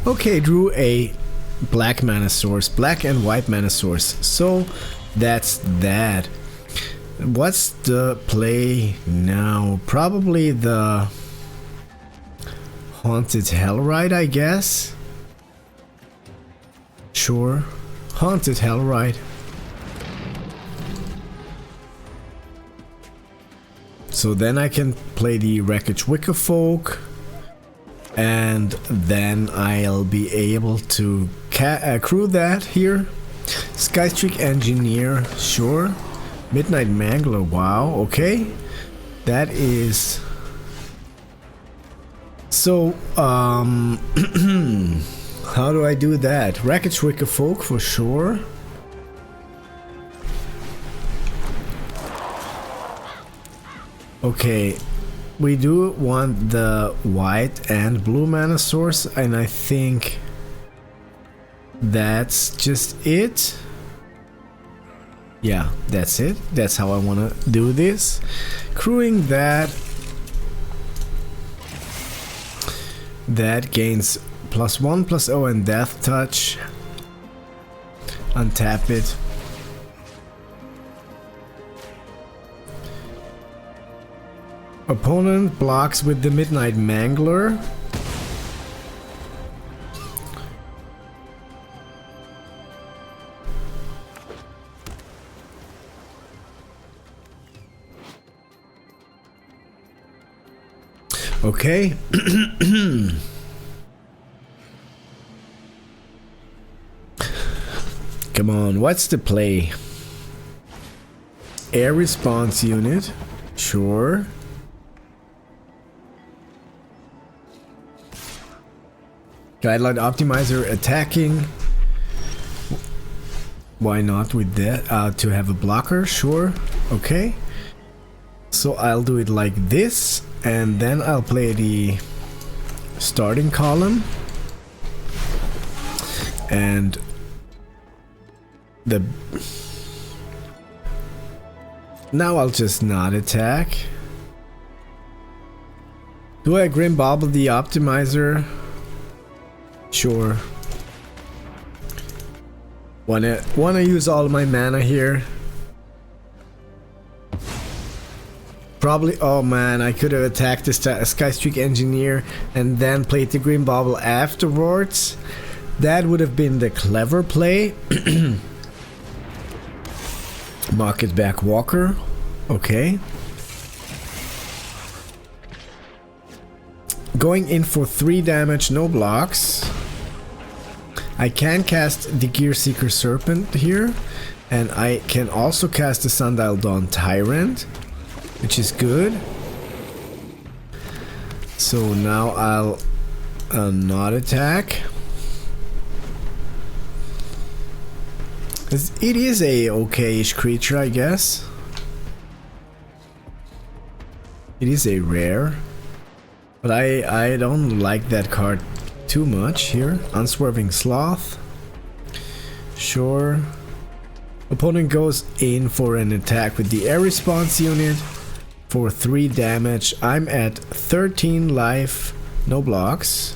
A: Okay, drew a black mana source, black and white mana source. So that's that. What's the play now? Probably the Haunted Hellride, I guess. Sure, Haunted Hellride. So then I can play the Wreckage Wicked Folk, and then I'll be able to accrue that here. Skystreak Engineer, sure. Midnight Mangler, wow, okay. That is... So, how do I do that? Wreckage Wicked Folk for sure. Okay, we do want the white and blue mana source, and I think that's just it. Yeah, that's it. That's how I want to do this. Crewing that. That gains +1/+0 and Death Touch. Untap it. Opponent blocks with the Midnight Mangler. Okay. Come on, what's the play? Air response unit. Sure. Guideline optimizer attacking. Why not with that? To have a blocker, sure. Okay. So I'll do it like this, and then I'll play the starting column. And now I'll just not attack. Do I Grim Bobble the optimizer? Sure. Wanna use all my mana here. Probably. Oh man, I could have attacked the Skystreak Engineer and then played the Grim Bobble afterwards. That would have been the clever play. Market back Walker. Okay. Going in for 3 damage, no blocks. I can cast the Gearseeker Serpent here, and I can also cast the Sundial Dawn Tyrant, which is good. So now I'll not attack. It is a okay-ish creature, I guess. It is a rare. But I don't like that card too much here. Unswerving Sloth. Sure. Opponent goes in for an attack with the air response unit for 3 damage. I'm at 13 life, no blocks.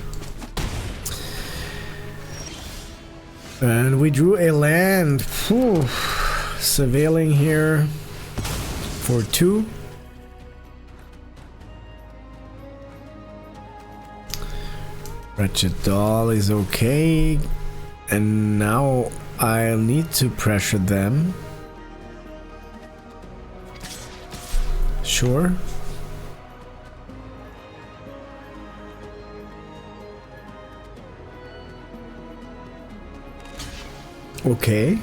A: And we drew a land. Whew. Surveilling here for 2. Wretched Doll is okay. And now I'll need to pressure them. Sure. Okay.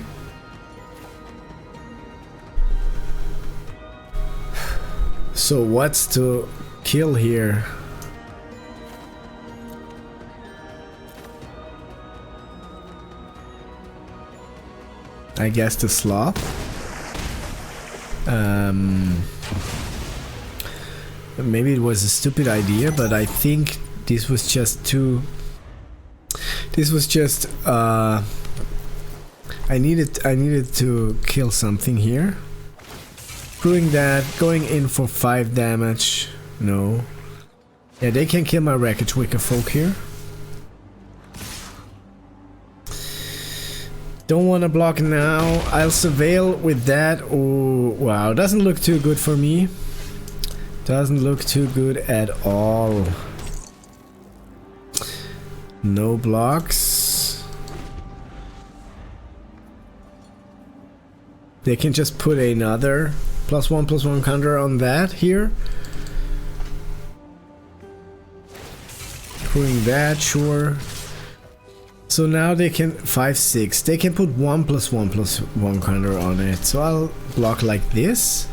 A: So what's to kill here? I guess the Sloth. Maybe it was a stupid idea, but I think this was just too... This was just... I needed to kill something here. Doing that, going in for 5 damage. No. Yeah, they can kill my Wreckage Wicker Folk here. Don't want to block now. I'll surveil with that. Oh, wow. Doesn't look too good for me. Doesn't look too good at all. No blocks. They can just put another +1/+1 counter on that here. Putting that, sure. So now they can 5/6. They can put 1+1/+1 counter on it. So I'll block like this,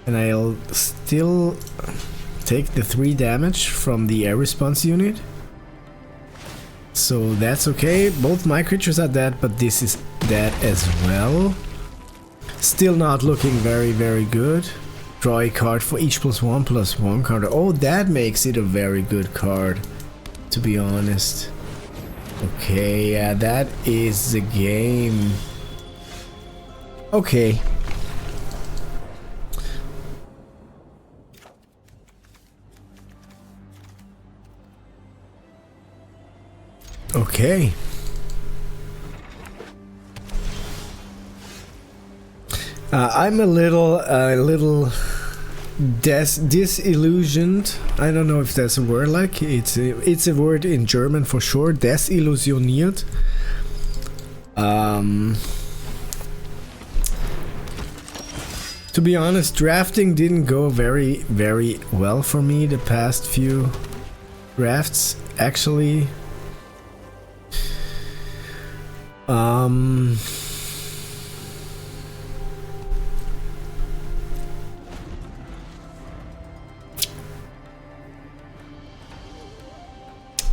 A: and I'll still take the 3 damage from the air response unit. So that's okay. Both my creatures are dead, but this is dead as well. Still not looking very, very good. Draw a card for each +1/+1 counter. Oh, that makes it a very good card, to be honest. Okay, yeah, that is the game. Okay. Okay. I'm a little disillusioned. I don't know if that's a word. Like it's a word in German for sure. Desillusioniert. To be honest, drafting didn't go very well for me the past few drafts. Actually,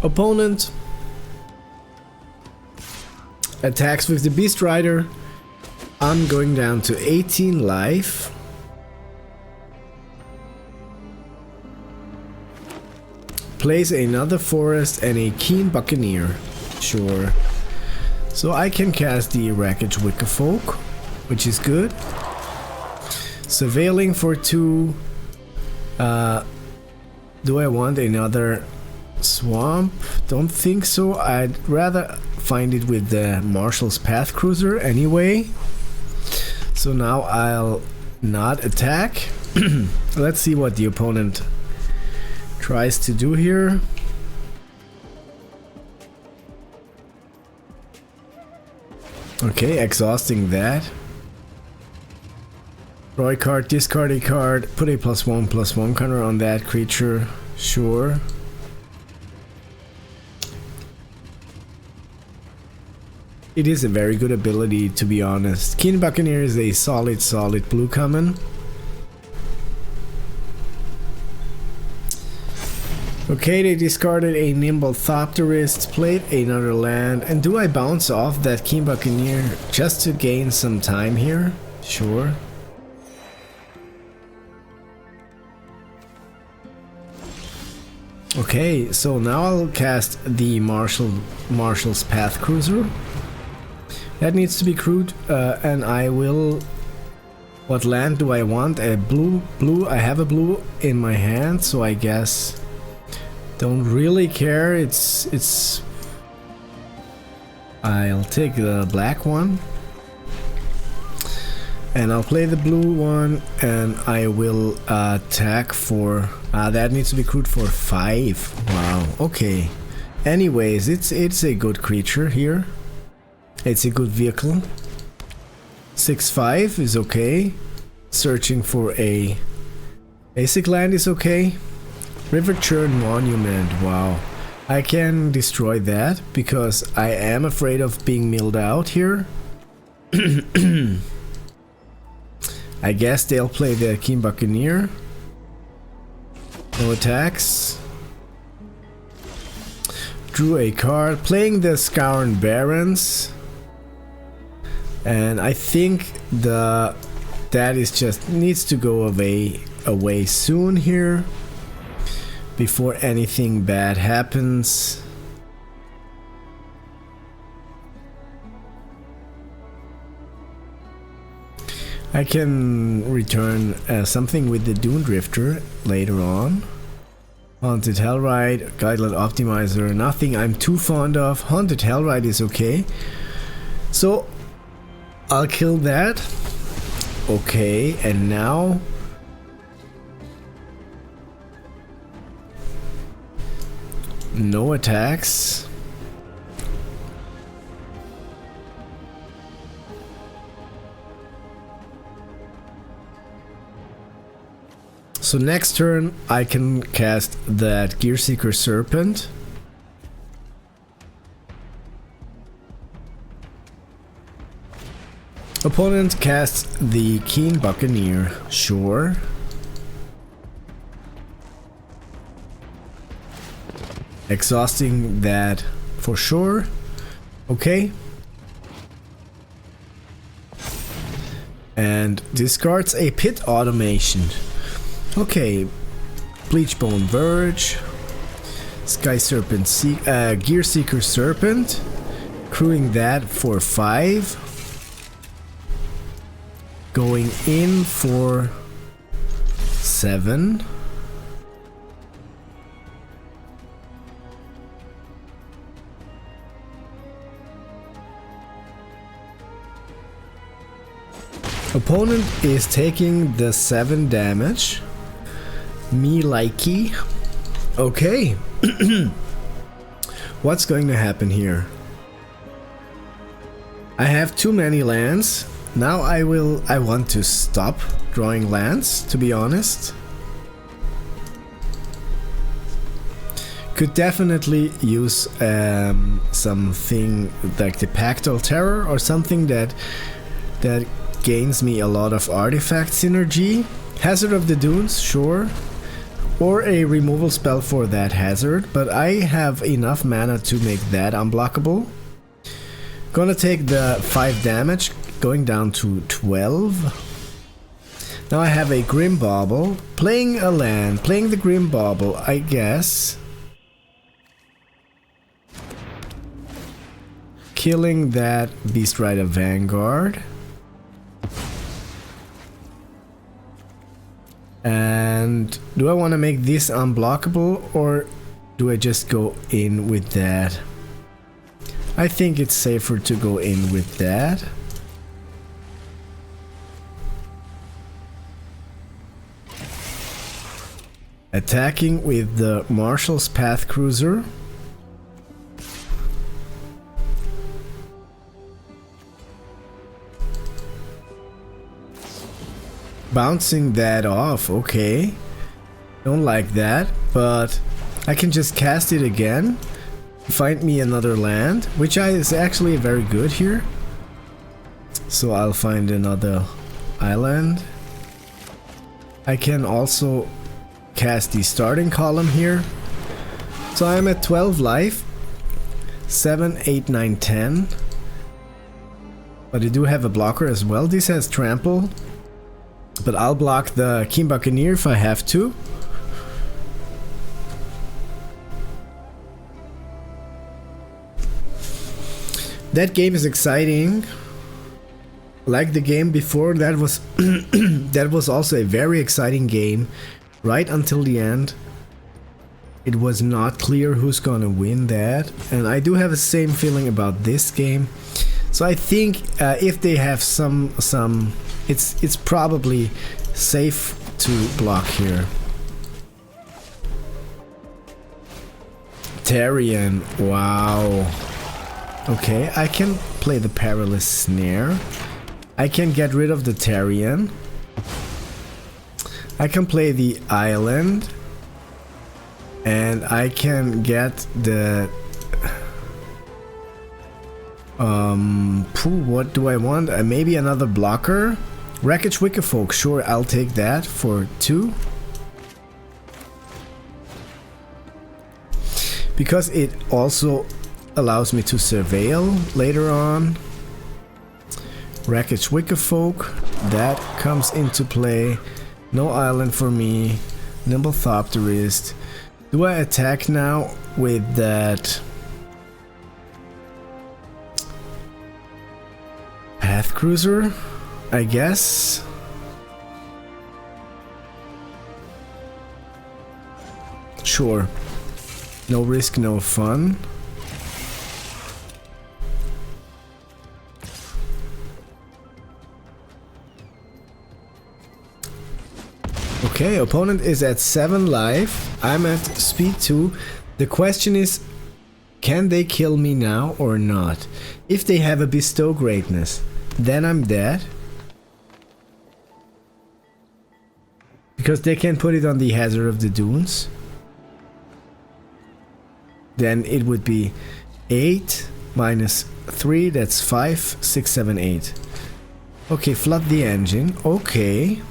A: opponent attacks with the Beast Rider. I'm going down to 18 life. Plays another forest and a Keen Buccaneer. Sure. So I can cast the Wreckage Wickerfolk, which is good. Surveilling for 2. Do I want another swamp? Don't think so. I'd rather find it with the Marshall's Path Cruiser anyway. So now I'll not attack. Let's see what the opponent tries to do here. Okay, exhausting that. Draw a card, discard a card, put a +1/+1 counter on that creature. Sure. It is a very good ability, to be honest. Keen Buccaneer is a solid blue common. Okay, they discarded a Nimble Thopterist, played another land, and do I bounce off that Keen Buccaneer just to gain some time here? Sure. Okay, so now I'll cast the Marshall's Path Cruiser. That needs to be crewed, and I will... What land do I want? A blue? I have a blue in my hand, so I guess... Don't really care, it's... I'll take the black one. And I'll play the blue one, and I will attack for... that needs to be crewed for 5. Wow, okay. Anyways, it's a good creature here. It's a good vehicle. 6/5 is okay. Searching for a basic land is okay. River Churn Monument, wow. I can destroy that because I am afraid of being milled out here. I guess they'll play the Keen Buccaneer. No attacks. Drew a card. Playing the Scouren Barrens. And I think that is just needs to go away soon here before anything bad happens. I can return something with the Dune Drifter later on. Haunted Hellride, Guideline Optimizer, nothing I'm too fond of. Haunted Hellride is okay. So I'll kill that. Okay, and now no attacks. So next turn I can cast that Gearseeker Serpent. Opponent casts the Keen Buccaneer. Sure. Exhausting that for sure. Okay. And discards a Pit Automation. Okay. Bleachbone Verge. Sky Serpent, Gearseeker Serpent. Crewing that for 5. Going in for 7. Opponent is taking the 7 damage. Me likey. Okay. What's going to happen here? I have too many lands. Now I want to stop drawing lands, to be honest. Could definitely use something like the Pactal Terror or something that gains me a lot of artifact synergy. Hazard of the Dunes, sure. Or a removal spell for that hazard, but I have enough mana to make that unblockable. Gonna take the 5 damage, going down to 12. Now I have a Grim Bauble, playing a land, playing the Grim Bauble, I guess. Killing that Beast Rider Vanguard. And do I want to make this unblockable or do I just go in with that? I think it's safer to go in with that. Attacking with the Marshal's Path Cruiser. Bouncing that off, okay. Don't like that, but I can just cast it again. Find me another land, which is actually very good here. So I'll find another island. I can also cast the starting column here. So I'm at 12 life. 7, 8, 9, 10. But I do have a blocker as well. This has trample. But I'll block the Keen Buccaneer if I have to. That game is exciting. Like the game before, that was that was also a very exciting game. Right until the end. It was not clear who's gonna win that. And I do have the same feeling about this game. So I think if they have some it's probably safe to block here. Tarion, wow. Okay, I can play the Perilous Snare. I can get rid of the Tarion. I can play the Island. And I can get the... what do I want? Maybe another blocker? Wreckage Wickerfolk, sure, I'll take that for 2. Because it also allows me to surveil later on. Wreckage Wickerfolk, that comes into play. No island for me. Nimble Thopterist. Do I attack now with that Path Cruiser? I guess. Sure. No risk, no fun. Okay, opponent is at 7 life. I'm at speed 2. The question is, can they kill me now or not? If they have a Bestow Greatness, then I'm dead. Because they can put it on the Hazard of the Dunes. Then it would be 8 minus 3, that's 5, 6, 7, 8. Okay, flood the engine. Okay.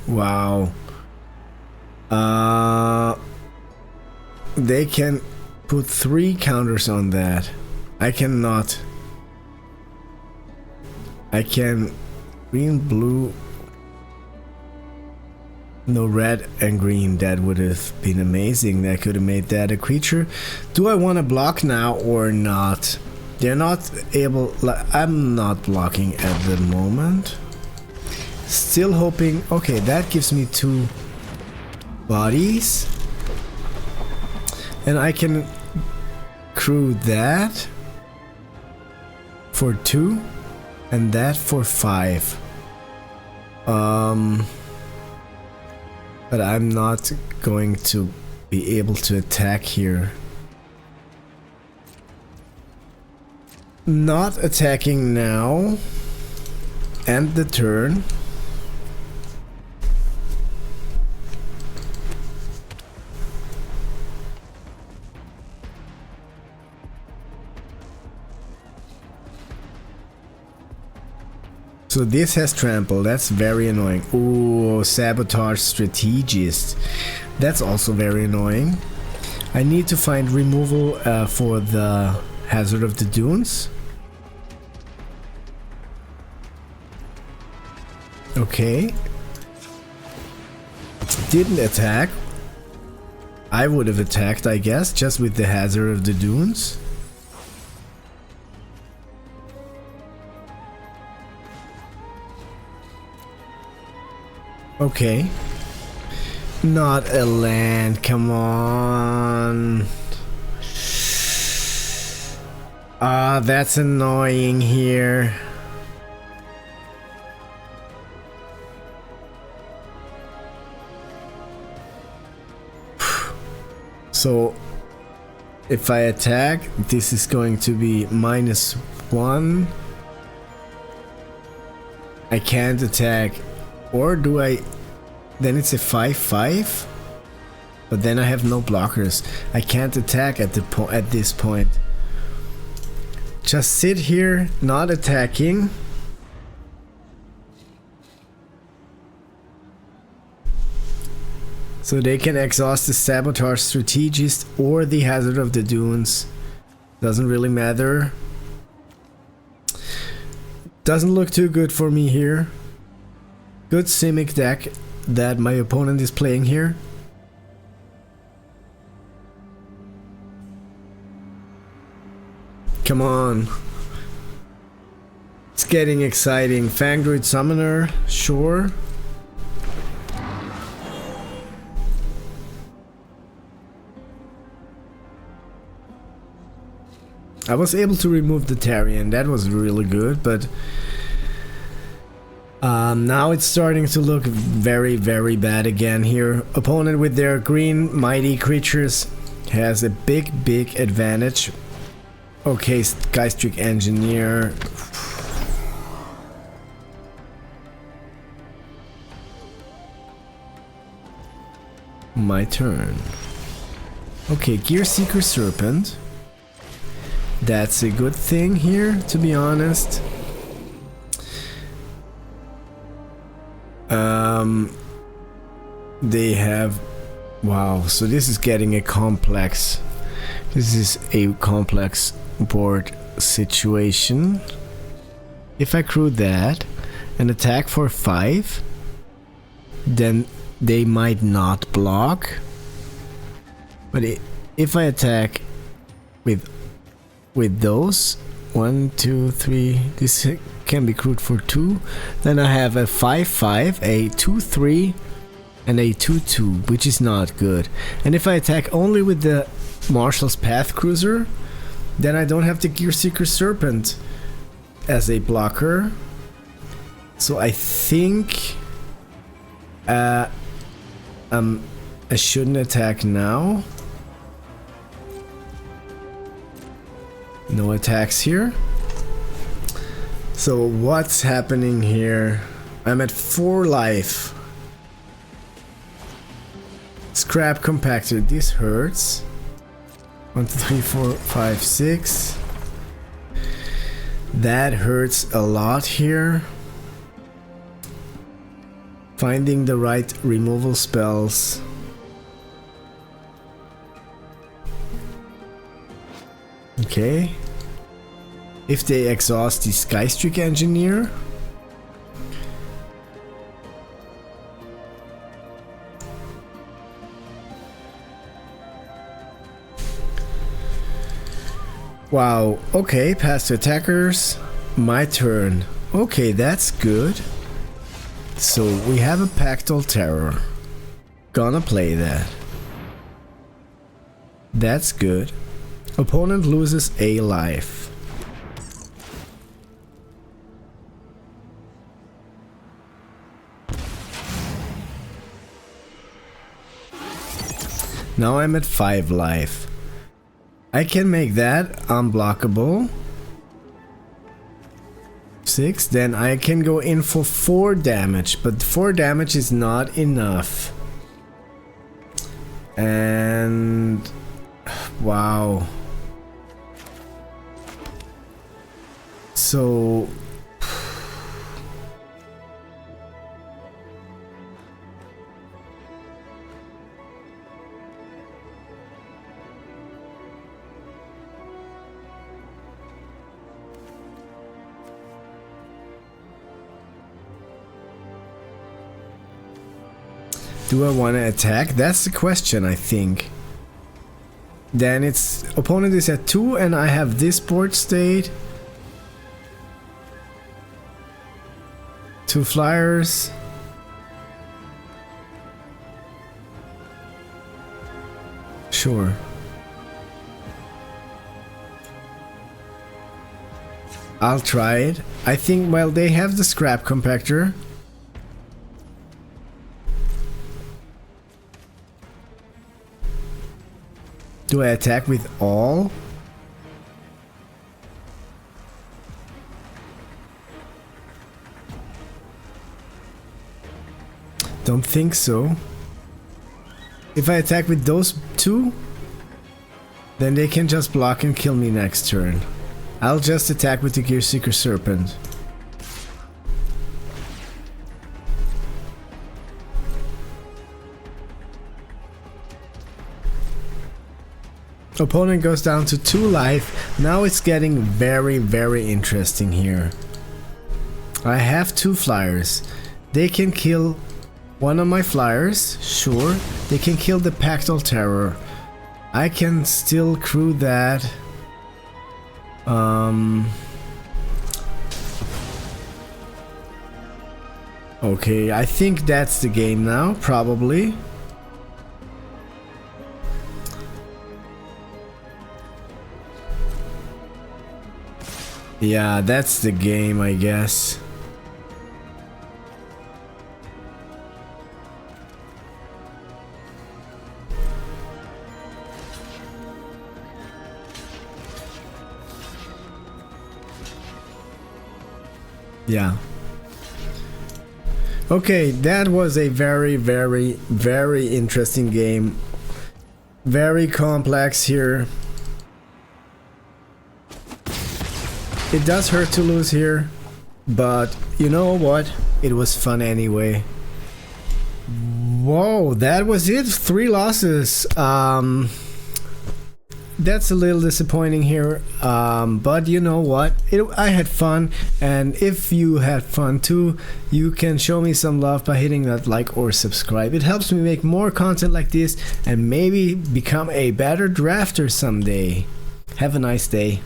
A: Wow. They can put 3 counters on that. I cannot. I can green, blue, no red and green. That would have been amazing. That could have made that a creature. Do I want to block now or not? They're not able. I'm not blocking at the moment. Still hoping. Okay, that gives me 2 bodies. And I can accrue that for 2 and that for 5. But I'm not going to be able to attack here. Not attacking now. End the turn. So this has trample, that's very annoying. Ooh, sabotage strategist. That's also very annoying. I need to find removal for the Hazard of the Dunes. Okay. Didn't attack. I would have attacked, I guess, just with the Hazard of the Dunes. Okay. Not a land, come on. Ah, that's annoying here. So, if I attack, this is going to be -1. I can't attack. Or do I? Then it's a 5/5. But then I have no blockers. I can't attack at this point. Just sit here, not attacking. So they can exhaust the Sabotage Strategist or the Hazard of the Dunes. Doesn't really matter. Doesn't look too good for me here. Good Simic deck that my opponent is playing here. Come on. It's getting exciting. Fangdroid Summoner, sure. I was able to remove the Tarian, that was really good, but now it's starting to look very, very bad again here. Opponent with their green mighty creatures has a big advantage. Okay, Skystreak Engineer. My turn. Okay, Gearseeker Serpent. That's a good thing here, to be honest. They have... Wow, so this is getting a complex... This is a complex board situation. If I crew that and attack for 5, then they might not block. But if I attack with those 1, 2, 3, this can be crewed for 2, then I have a 5/5, a 2/3, and a 2/2, which is not good. And if I attack only with the Marshall's Path Cruiser, then I don't have the Gearseeker Serpent as a blocker. So I think I shouldn't attack now. No attacks here. So what's happening here? I'm at 4 life. Scrap Compactor, this hurts. 1, 2, 3, 4, 5, 6. That hurts a lot here. Finding the right removal spells. Okay. If they exhaust the Skystreak Engineer. Wow, okay, pass to attackers. My turn. Okay, that's good. So we have a Pactal Terror. Gonna play that. That's good. Opponent loses a life. Now I'm at 5 life. I can make that unblockable. 6, then I can go in for 4 damage, but 4 damage is not enough. And wow. So do I want to attack? That's the question, I think. Then its opponent is at 2 and I have this board state. 2 flyers. Sure. I'll try it. I think, well, they have the scrap compactor. Do I attack with all? Don't think so. If I attack with those 2, then they can just block and kill me next turn. I'll just attack with the Gearseeker Serpent. Opponent goes down to 2 life. Now it's getting very, very interesting here. I have 2 flyers. They can kill one of my flyers, sure. They can kill the Pactal Terror. I can still crew that. Okay, I think that's the game now, probably. Yeah, that's the game, I guess. Yeah. Okay, that was a very, very, very interesting game. Very complex here. It does hurt to lose here, but you know what? It was fun anyway. Whoa, that was it. 3 losses. That's a little disappointing here, but you know what? I had fun, and if you had fun too, you can show me some love by hitting that like or subscribe. It helps me make more content like this and maybe become a better drafter someday. Have a nice day.